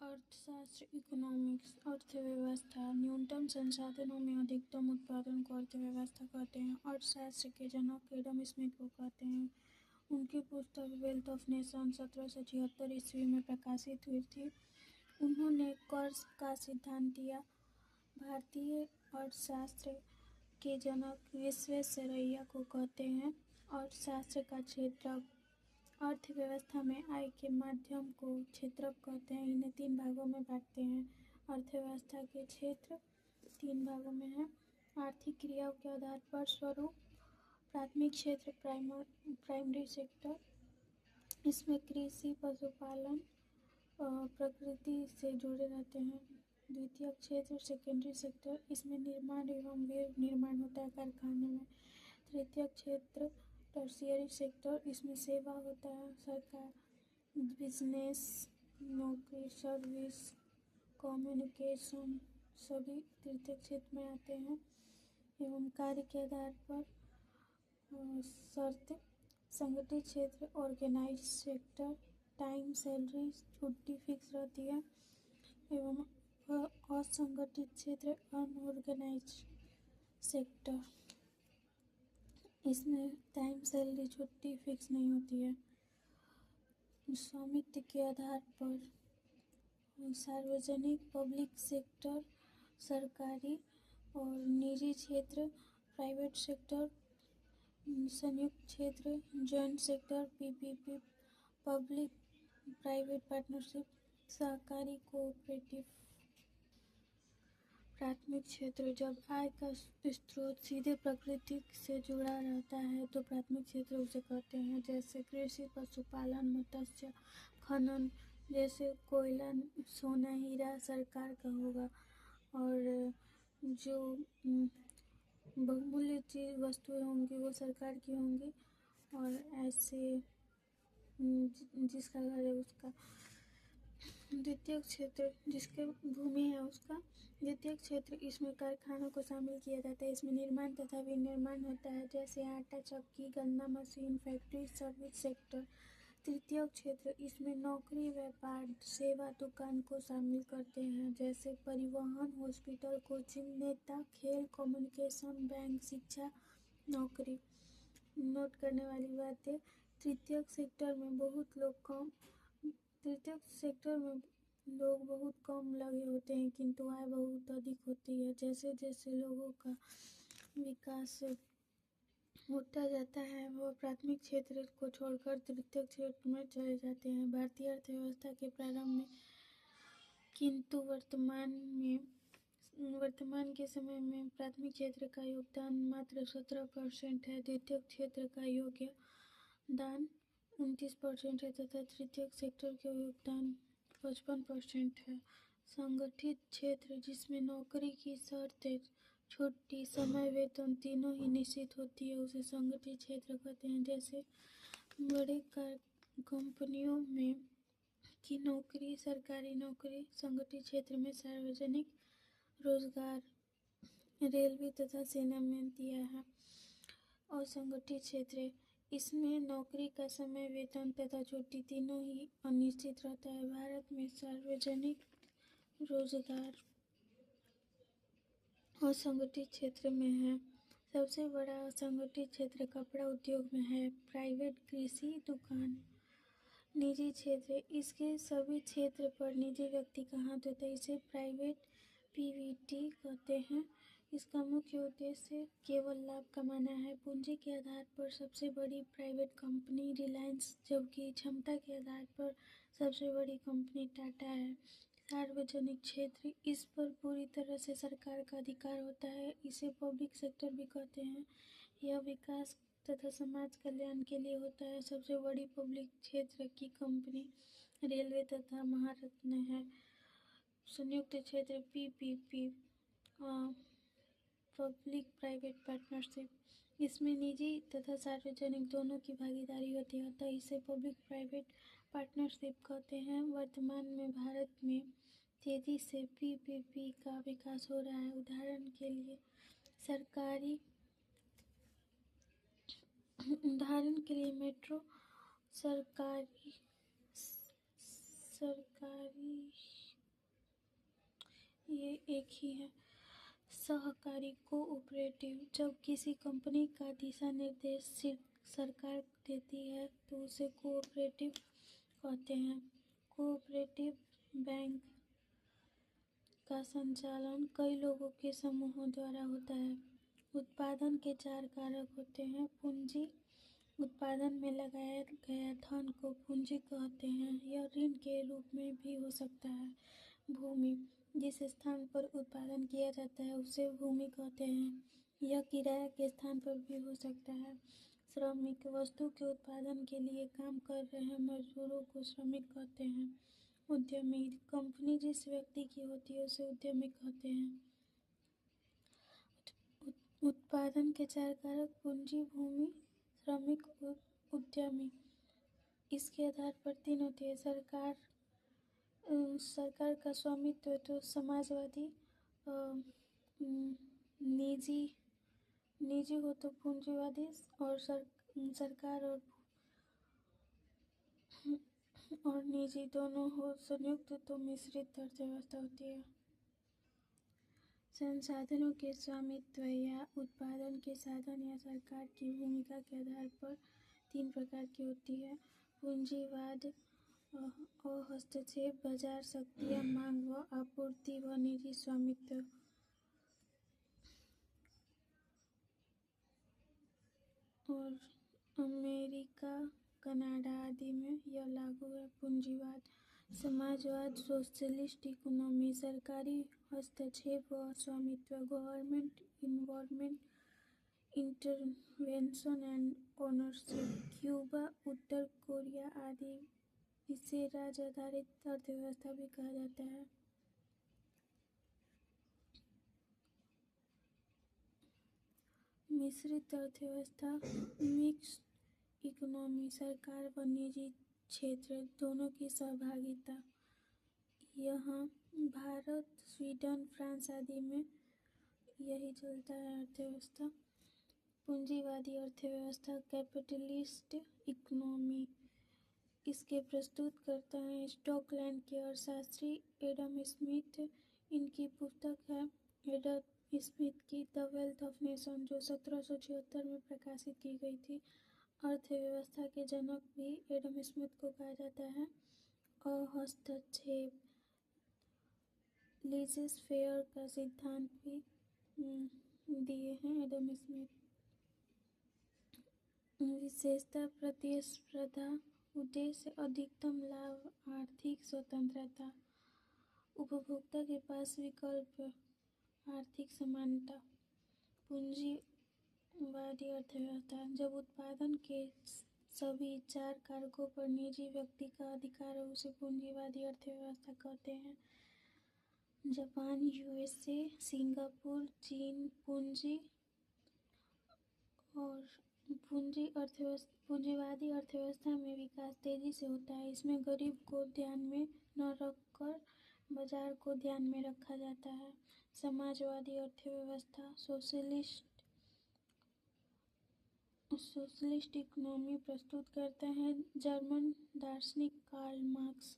अर्थशास्त्र इकोनॉमिक्स अर्थव्यवस्था न्यूनतम संसाधनों में अधिकतम उत्पादन को अर्थव्यवस्था कहते हैं। अर्थशास्त्र के जनक एडम स्मिथ को कहते हैं। उनकी पुस्तक वेल्थ ऑफ नेशन 1776 ईस्वी में प्रकाशित हुई थी। उन्होंने कर्ज का सिद्धांत दिया। भारतीय अर्थशास्त्र के जनक विश्वेश्वरैया को कहते हैं। अर्थशास्त्र का क्षेत्रक अर्थव्यवस्था में आय के माध्यम को क्षेत्रक कहते हैं। इन्हें 3 भागों में बांटते हैं। अर्थव्यवस्था के क्षेत्र 3 भागों में है। आर्थिक क्रियाओं के आधार पर स्वरूप प्राथमिक क्षेत्र प्राइमरी सेक्टर, इसमें कृषि पशुपालन प्रकृति से जुड़े रहते हैं। द्वितीय क्षेत्र सेकेंडरी सेक्टर, इसमें निर्माण एवं विनिर्माण होता है कारखाने में। तृतीय क्षेत्र टर्शियरी सेक्टर, इसमें सेवा होता है सरकार, बिजनेस, नौकरी, सर्विस, कम्युनिकेशन सभी तृतीय क्षेत्र में आते हैं। एवं कार्य के आधार पर शर्त संगठित क्षेत्र ऑर्गेनाइज सेक्टर, टाइम सैलरी छुट्टी फिक्स रहती है। एवं असंगठित क्षेत्र अनऑर्गेनाइज सेक्टर, इसमें टाइम सैलरी छुट्टी फिक्स नहीं होती है। स्वामित्व के आधार पर सार्वजनिक पब्लिक सेक्टर सरकारी और निजी क्षेत्र प्राइवेट सेक्टर, संयुक्त क्षेत्र joint sector PPP public private partnership, सहकारी कोऑपरेटिव। प्राथमिक क्षेत्र, जब आय का स्रोत सीधे प्रकृति से जुड़ा रहता है तो प्राथमिक क्षेत्र उसे कहते हैं। जैसे कृषि, पशुपालन, मत्स्य, खनन, जैसे कोयला, सोना, हीरा सरकार का होगा और जो बहुमूल्य चीज वस्तुएं होंगी वो सरकार की होंगी और ऐसे जिसका घर है उसका। द्वितीय क्षेत्र, जिसके भूमि है उसका। द्वितीय क्षेत्र, इसमें कारखानों को शामिल किया जाता है। इसमें निर्माण तथा विनिर्माण होता है, जैसे आटा चक्की, गन्ना मशीन, फैक्ट्री, सर्विस सेक्टर। तृतीय क्षेत्र, इसमें नौकरी, व्यापार, सेवा, दुकान को शामिल करते हैं, जैसे परिवहन, हॉस्पिटल, कोचिंग, नेता, खेल, कम्युनिकेशन, बैंक, शिक्षा, नौकरी। नोट करने वाली बात है, तृतीय सेक्टर में लोग बहुत कम लगे होते हैं किंतु आय बहुत अधिक होती है। जैसे जैसे लोगों का विकास होता जाता है वह प्राथमिक क्षेत्र को छोड़कर तृतीय क्षेत्र में चले जाते हैं। भारतीय अर्थव्यवस्था के प्रारंभ में किंतु वर्तमान के समय में प्राथमिक क्षेत्र का योगदान मात्र 17% है। द्वितीय क्षेत्र का योगदान 29% है तथा तृतीय सेक्टर का योगदान 55% है। संगठित क्षेत्र, जिसमें नौकरी की शर्तें, छुट्टी, समय, वेतन तीनों ही निश्चित होती है, उसे संगठित क्षेत्र कहते हैं। जैसे बड़े कंपनियों में की नौकरी, सरकारी नौकरी। संगठित क्षेत्र में सार्वजनिक रोजगार, रेलवे तथा सेना में दिया है। असंगठित क्षेत्र, इसमें नौकरी का समय, वेतन तथा छुट्टी तीनों ही अनिश्चित रहता है। भारत में सार्वजनिक रोजगार असंगठित क्षेत्र में है। सबसे बड़ा असंगठित क्षेत्र कपड़ा उद्योग में है। प्राइवेट कृषि, दुकान। निजी क्षेत्र, इसके सभी क्षेत्र पर निजी व्यक्ति का हाथ होता है, इसे प्राइवेट पीवीटी कहते हैं। इसका मुख्य उद्देश्य केवल लाभ कमाना है। पूंजी के आधार पर सबसे बड़ी प्राइवेट कंपनी रिलायंस, जबकि क्षमता के आधार पर सबसे बड़ी कंपनी टाटा है। सार्वजनिक क्षेत्र, इस पर पूरी तरह से सरकार का अधिकार होता है, इसे पब्लिक सेक्टर भी कहते हैं। यह विकास तथा समाज कल्याण के लिए होता है। सबसे बड़ी पब्लिक क्षेत्र की कंपनी रेलवे तथा महारत्न है। संयुक्त क्षेत्र पीपीपी पब्लिक प्राइवेट पार्टनरशिप, इसमें निजी तथा सार्वजनिक दोनों की भागीदारी होती है, अतः इसे पब्लिक प्राइवेट पार्टनरशिप कहते हैं। वर्तमान में भारत में तेजी से पीपीपी का विकास हो रहा है। उदाहरण के लिए मेट्रो सरकारी ये एक ही है। सहकारी कोऑपरेटिव, जब किसी कंपनी का दिशा निर्देश सरकार देती है तो उसे कोऑपरेटिव कहते हैं। कोऑपरेटिव बैंक का संचालन कई लोगों के समूहों द्वारा होता है। उत्पादन के 4 कारक होते हैं। पूंजी, उत्पादन में लगाया गया धन को पूंजी कहते हैं। यह ऋण के रूप में भी हो सकता है। भूमि, जिस स्थान पर उत्पादन किया जाता है उसे भूमि कहते हैं। यह किराया के स्थान पर भी हो सकता है। श्रमिक, वस्तु के उत्पादन के लिए काम कर रहे मजदूरों को श्रमिक कहते हैं। उद्यमी, कंपनी जिस व्यक्ति की होती है उसे उद्यमी कहते हैं। उत्पादन के 4 कारक पूंजी, भूमि, श्रमिक, उद्यमी। इसके आधार पर 3 होती है। सरकार का स्वामित्व तो समाजवादी, निजी हो तो पूंजीवादी, और सरकार और निजी दोनों हो संयुक्त तो मिश्रित अर्थव्यवस्था होती है। संसाधनों के स्वामित्व या उत्पादन के साधन या सरकार की भूमिका के आधार पर 3 प्रकार की होती है। पूंजीवाद, हस्तक्षेप, बाजार शक्ति या मांग व आपूर्ति व निजी स्वामित्व। और अमेरिका, कनाडा आदि में यह लागू है। पूंजीवाद, समाजवाद, सोशलिस्ट इकोनॉमी, सरकारी हस्तक्षेप व स्वामित्व, government involvement, intervention and ownership. Cuba, Uttar Korea आदि इसे राज्य आधारित अर्थव्यवस्था भी कहा जाता है। मिश्रित अर्थव्यवस्था, मिक्स्ड इकोनॉमी, सरकार व निजी क्षेत्र दोनों की सहभागिता। यहाँ भारत, स्वीडन, फ्रांस आदि में यही चलता है अर्थव्यवस्था। पूंजीवादी अर्थव्यवस्था, कैपिटलिस्ट इकोनॉमी। इसके प्रस्तुतकर्ता हैं स्कॉटलैंड के अर्थशास्त्री एडम स्मिथ। इनकी पुस्तक है एडम स्मिथ की द वेल्थ ऑफ नेशन, जो 1776 में प्रकाशित की गई थी। अर्थव्यवस्था के जनक भी एडम स्मिथ को कहा जाता है। हस्तक्षेप, लेइसेस फेयर का सिद्धांत भी दिए हैं एडम स्मिथ। विशेषता, प्रतिस्पर्धा, उद्देश्य अधिकतम लाभ, आर्थिक स्वतंत्रता, उपभोक्ता के पास विकल्प, आर्थिक समानता। पूंजीवादी अर्थव्यवस्था, जब उत्पादन के सभी 4 कारकों पर निजी व्यक्ति का अधिकार है उसे पूंजीवादी अर्थव्यवस्था कहते हैं। जापान, यूएसए, सिंगापुर, चीन पूंजीवादी अर्थव्यवस्था में विकास तेजी से होता है। इसमें गरीब को ध्यान में न रखकर बाजार को ध्यान में रखा जाता है। समाजवादी अर्थव्यवस्था, सोशलिस्ट इकोनॉमी प्रस्तुत करते हैं जर्मन दार्शनिक कार्ल मार्क्स।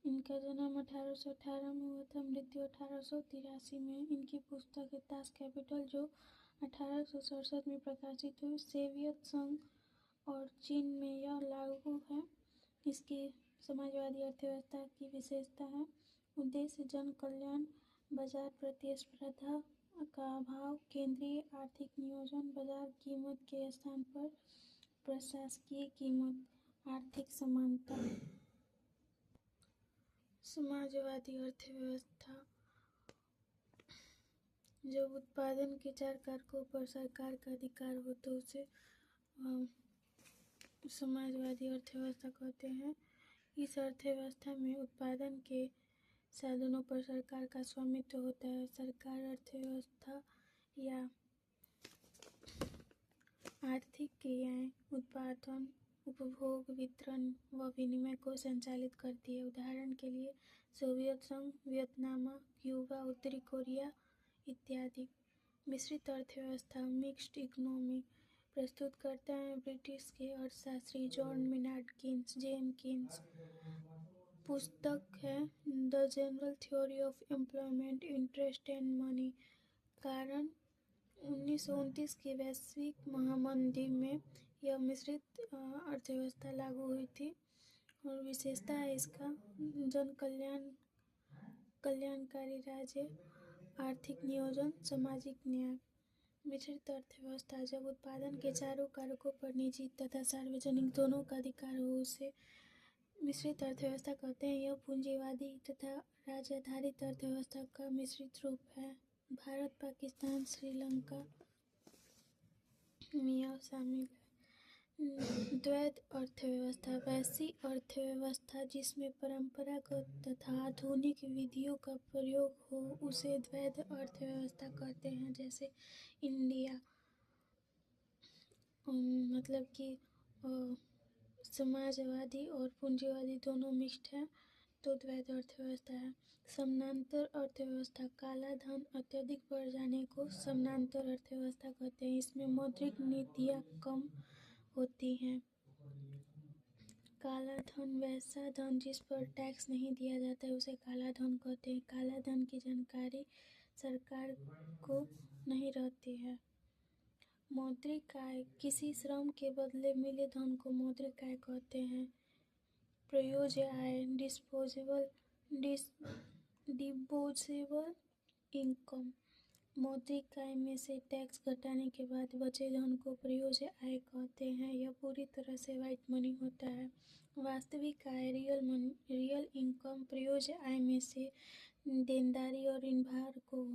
इनका जन्म 1818 में हुआ था, मृत्यु 1883 में। इनकी पुस्तक है दास कैपिटल, जो 1867 में प्रकाशित हुई। सोवियत संघ और चीन में यह लागू है। इसकी समाजवादी अर्थव्यवस्था की विशेषता है उद्देश्य जन कल्याण, बाजार प्रतिस्पर्धा का अभाव, केंद्रीय आर्थिक नियोजन, बाजार कीमत के स्थान पर प्रशासकीय कीमत, आर्थिक समानता। समाजवादी अर्थव्यवस्था, जब उत्पादन के 4 कारकों पर सरकार का अधिकार हो तो उसे समाजवादी अर्थव्यवस्था कहते हैं। इस अर्थव्यवस्था में उत्पादन के साधनों पर सरकार का स्वामित्व होता है। सरकार अर्थव्यवस्था या आर्थिक क्रियाएं, उत्पादन, उपभोग, वितरण व विनिमय को संचालित करती है। उदाहरण के लिए सोवियत संघ, वियतनाम, क्यूबा, उत्तरी कोरिया इत्यादि। मिश्रित अर्थव्यवस्था, मिक्स्ड इकोनॉमी प्रस्तुत करते हैं ब्रिटिश के अर्थशास्त्री John Maynard Keynes, J M Keynes. पुस्तक है the general theory of employment, interest and money. कारण 1929 की वैश्विक महामंदी में यह मिश्रित अर्थव्यवस्था लागू हुई थी और विशेषता है इसका जन कल्याणकारी राज्य, आर्थिक नियोजन, सामाजिक न्याय। मिश्रित अर्थव्यवस्था जब उत्पादन के चारों कारकों पर निजी तथा सार्वजनिक दोनों का अधिकार हो उसे मिश्रित अर्थव्यवस्था कहते हैं। यह पूंजीवादी तथा राज्य आधारित अर्थव्यवस्था का मिश्रित रूप है। भारत, पाकिस्तान, श्रीलंका में यह शामिल है। द्वैध अर्थव्यवस्था वैसी अर्थव्यवस्था जिसमें परंपरागत तथा आधुनिक विधियों का प्रयोग हो उसे द्वैध अर्थव्यवस्था कहते हैं। जैसे इंडिया, मतलब कि समाजवादी और पूंजीवादी दोनों मिक्स्ड है तो द्वैध अर्थव्यवस्था है। समानांतर अर्थव्यवस्था, काला धन अत्यधिक बढ़ जाने को समानांतर अर्थव्यवस्था कहते हैं। इसमें मौद्रिक नीतियाँ कम होती हैं। काला धन वैसा धन जिस पर टैक्स नहीं दिया जाता है उसे काला धन कहते हैं। काला धन की जानकारी सरकार को नहीं रहती है। मौद्रिक आय, किसी श्रम के बदले मिले धन को मौद्रिक आय कहते हैं। प्रयोज्य आय, डिस्पोजेबल इनकम, मौद्रिक आय में से टैक्स घटाने के बाद बचे धन को प्रयोज्य आय कहते हैं। यह पूरी तरह से व्हाइट मनी होता है। वास्तविक आय, रियल इनकम, प्रयोज्य आय में से देनदारी और ऋण भार को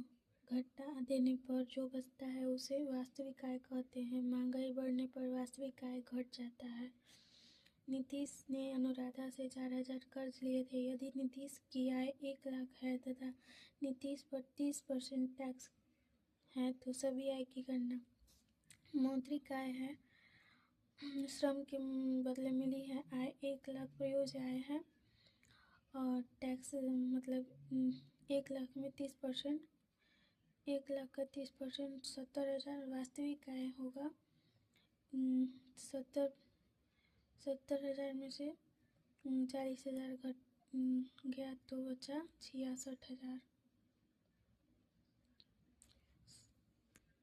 घटा देने पर जो बचता है उसे वास्तविक आय कहते हैं। महंगाई बढ़ने पर वास्तविक आय घट जाता है। नीतीश ने अनुराधा से 4,000 कर्ज लिए थे। यदि नीतीश की आय 1 लाख है तथा नीतीश पर 30% टैक्स है तो सभी आय की गणना। मौद्रिक आय है श्रम के बदले मिली है आय 1 लाख प्रयोज्य आय है और टैक्स मतलब 1 लाख में 30%, 1 लाख का 30% 70,000 वास्तविक आय होगा। 70,000 में से 40,000 घट गया तो बचा 66,000।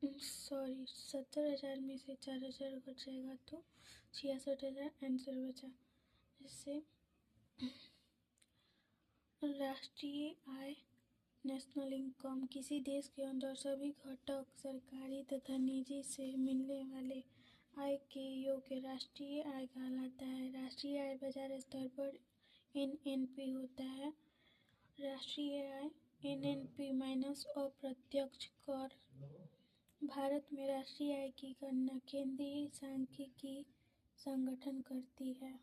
70,000 में से 4,000 घट जाएगा तो 66,000 आंसर बचा। जिससे राष्ट्रीय आय, नेशनल इनकम, किसी देश के अंदर सभी घटक सरकारी तथा निजी से मिलने वाले आय के योग राष्ट्रीय आय कहलाता है। राष्ट्रीय आय बाजार स्तर पर एनएनपी होता है। राष्ट्रीय आय एनएनपी माइनस अप्रत्यक्ष कर। भारत में राष्ट्रीय आय की गणना केंद्रीय सांख्यिकी संगठन करती है।